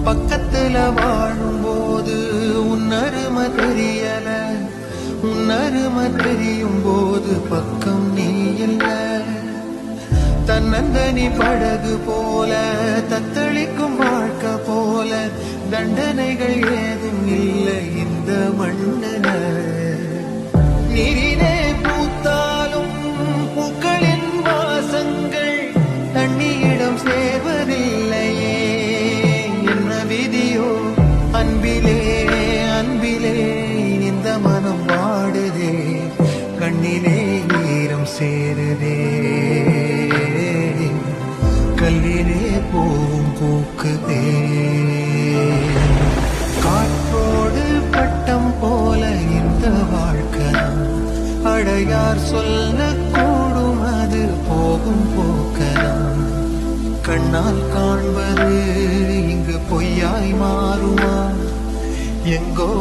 பக்கத்துல வாழும்போது உன்னருமை தெரியல, உன்னருமை தெரியும் போது பக்கம் நீ இல்ல. தன்னந்தனி படகு போல தத்தளிக்கும் வாழ்க்கை போல தண்டனைகள் ஏதும் இல்லை இந்த மண்ணில. நீரிலே பூத்தாலும் பூக்களின் வாசங்கள் தண்ணியிடம் சேர்வதில்லையே. என்ன விதியோ அன்பிலே அன்பிலே இந்த மனம் வாடுதே, கண்ணிலே ஈரம் சேருதே, கல்லிலே பூவும் பூக்குதே. காற்றோடு பட்டம் போல இந்த வாழ்க்கை அடையார் சொல்லக்கூடும், அது போகும் போக்கலாம். கண்ணால் காண்பது இங்கு பொய்யாய் மாறுமா? எங்கோ